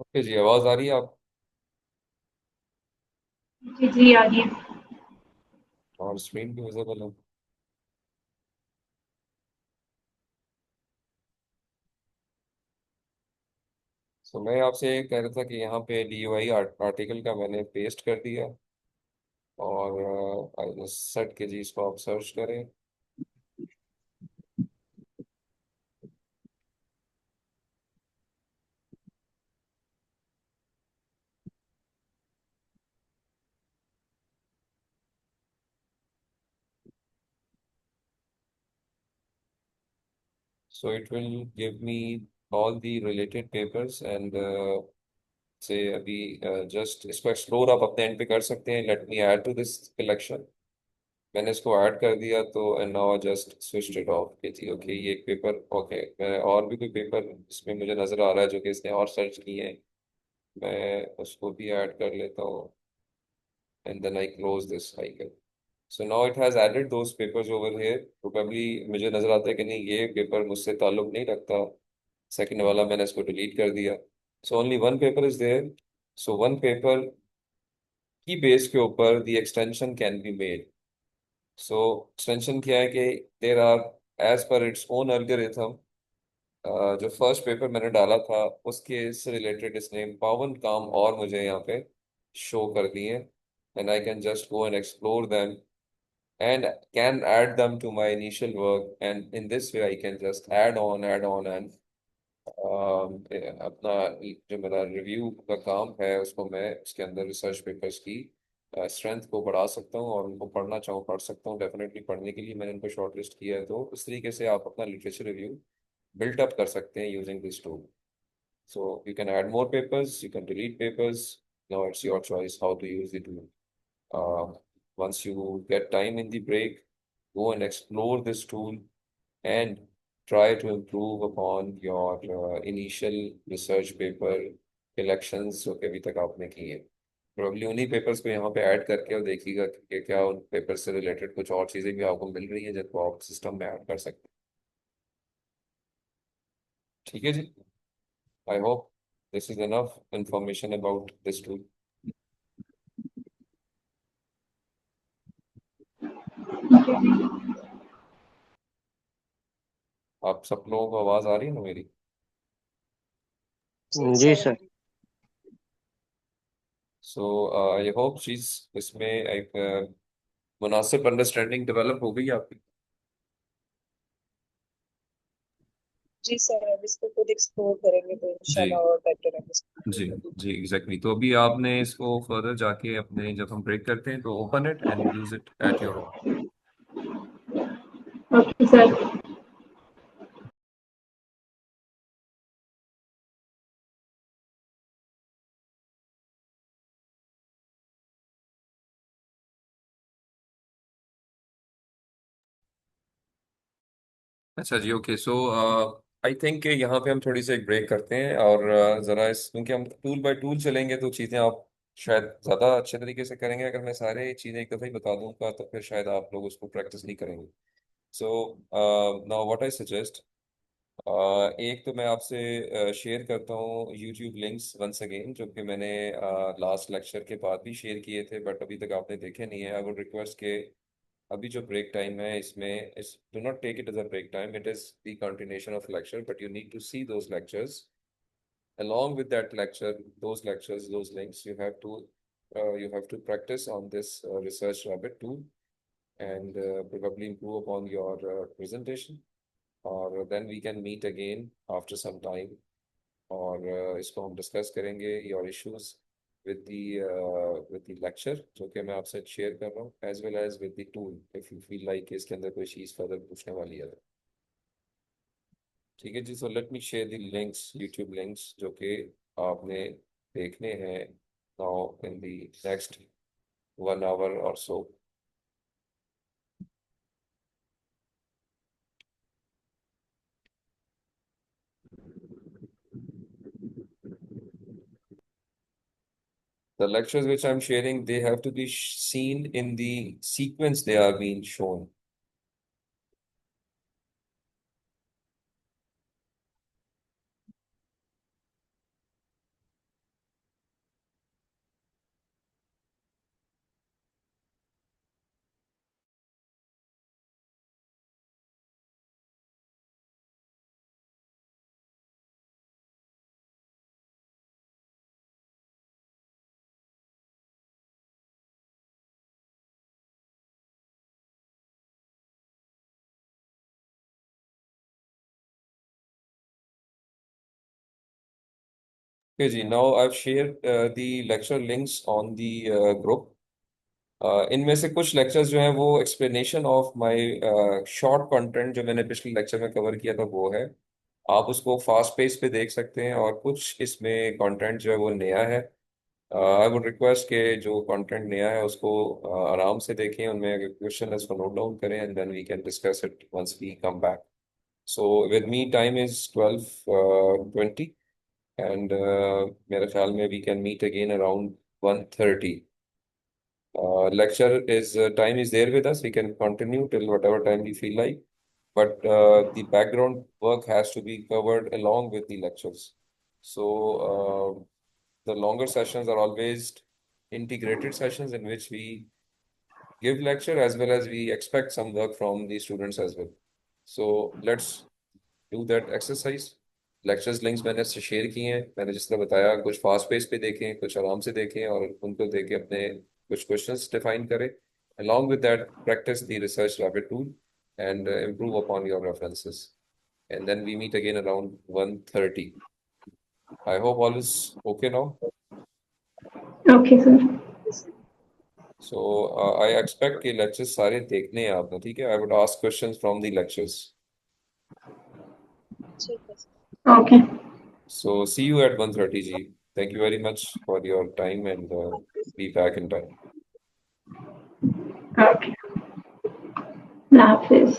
Okay जी, आवाज़ आ रही है आप? जी, जी, आगे। और स्क्रीन भी विजिबल है? तो मैं आपसे ये कह रहा था कि यहाँ पे DUI आर्टिकल का मैंने पेस्ट कर दिया। और सेट के जी, इसको आप सर्च करें। So it will give me all the related papers and से अभी जस्ट इसको एक्सप्लोर आप अपने एंड पे कर सकते हैं। Let me add to this collection. मैंने इसको ऐड कर दिया तो and now just switch it off कि जी ओके, ये एक पेपर। ओके, मैं और भी कोई पेपर इसमें मुझे नज़र आ रहा है जो कि इसने और सर्च किए हैं, मैं उसको भी ऐड कर लेता हूँ। And then I close this cycle. So now it has added those papers over here. Probably मुझे नज़र आता है कि नहीं, ये पेपर मुझसे ताल्लुक नहीं रखता। सेकंड वाला मैंने इसको डिलीट कर दिया। So only one paper is there. So one paper की बेस के ऊपर the extension can be made. So extension क्या है कि there are, as per its own algorithm, जो फर्स्ट पेपर मैंने डाला था उसके से रिलेटेड इसने 52 काम और मुझे यहाँ पे शो कर दिए। And I can just go and explore them and can add them to my initial work, and in this way I can just add on and अपना जो मेरा रिव्यू का काम है उसको मैं इसके अंदर रिसर्च पेपर्स की स्ट्रेंथ को बढ़ा सकता हूँ, और उनको पढ़ना चाहूँ पढ़ सकता हूँ। डेफिनेटली पढ़ने के लिए मैंने इनको शॉर्ट लिस्ट किया है। तो इस तरीके से आप अपना लिटरेचर रिव्यू बिल्ट अप कर सकते हैं using this tool. So you can add more papers, you can delete papers. Now it's your choice how to use the tool. Once you get time in the break, go and explore this tool and try to improve upon your initial research paper collections जो कि अभी तक आपने की है। Probably उन्हीं papers को यहाँ पे ऐड करके और देखिएगा कि क्या उन पेपर से रिलेटेड कुछ और चीज़ें भी आपको मिल रही हैं जिनको आप सिस्टम में ऐड कर सकते हैं। ठीक है जी। I hope this is enough information about this tool. ठीक है जी। आप सब लोगों को आवाज़ आ रही है ना मेरी? जी जी sir. Sir. So I hope चीज़ इसमें एक मुनासिब अंडरस्टैंडिंग डेवलप हो गई आपकी। जी सर, अब इसको खुद एक्सप्लोर करेंगे तो जी इंशाल्लाह और बेटर जी अंडरस्टैंडिंग होगी। जी, एग्जैक्टली। तो अभी आपने इसको फर्दर जाके अपने, जब हम ब्रेक करते हैं तो open it and use it at your own. Okay sir. अच्छा जी, ओके। सो आई थिंक यहाँ पे हम थोड़ी सी एक ब्रेक करते हैं, और ज़रा इस, क्योंकि हम टूल बाय टूल चलेंगे तो चीज़ें आप शायद ज़्यादा अच्छे तरीके से करेंगे। अगर मैं सारे चीज़ें एक दफ़ा ही बता दूंगा तो फिर शायद आप लोग उसको प्रैक्टिस नहीं करेंगे। So now what I suggest, एक तो मैं आपसे शेयर करता हूँ यूट्यूब लिंक्स वंस अगेन, जो कि मैंने लास्ट लेक्चर के बाद भी शेयर किए थे बट अभी तक आपने देखे नहीं है। आई वुड रिक्वेस्ट के अभी जो ब्रेक टाइम है इसमें, इस do not take it as a break time, it is the continuation of lecture, but you need to see those lectures along with that lecture, those lectures, those links, you have to practice on this research rabbit tool, and probably improve upon your presentation, और then we can meet again after some time, और इसको हम discuss करेंगे your issues with the lecture जो कि मैं आपसे share कर रहा हूँ, as well as with the tool if you feel like इसके अंदर कोई चीज़ फर्दर पूछने वाली है। ठीक है जी। So let me share the links, YouTube links जो कि आपने देखने हैं now in the next 1 hour और सो। The lectures which I'm sharing, they have to be seen in the sequence they are being shown. Okay, ji, now I've shared the lecture links on the group. इनमें से कुछ lectures जो हैं वो explanation of my short content जो मैंने पिछले lecture में कवर किया था वो है। आप उसको फास्ट पेस पे देख सकते हैं, और कुछ इसमें कंटेंट जो है वो नया है। आई वुड रिक्वेस्ट के जो कंटेंट नया है उसको आराम से देखें, उनमें अगर क्वेश्चन है उसको नोट डाउन करें, and then we can discuss it once we come back. So with me time is 12:20, and मेरे ख्याल में we can meet again around 1:30. Lecture is time is there with us. We can continue till whatever time we feel like, but the background work has to be covered along with the lectures. So the longer sessions are always integrated sessions in which we give lecture as well as we expect some work from the students as well. So let's do that exercise. Lectures links मैंने share किए हैं, मैंने जिस तरह बताया, कुछ fast pace पे देखें, कुछ आराम से देखें, और उनको देख के अपने कुछ क्वेश्चंस डिफाइन करें। along with that practice the research rapid tool and improve upon your references, and then we meet again around 1:30. I hope all is okay now. Okay sir. So I expect कि lectures सारे देखने हैं आपने, ठीक है? I would ask questions from the lectures. ठीक है सर। Okay So see you at 1:30 जी. Thank you very much for your time, and be back in time. Okay, Allah Hafiz.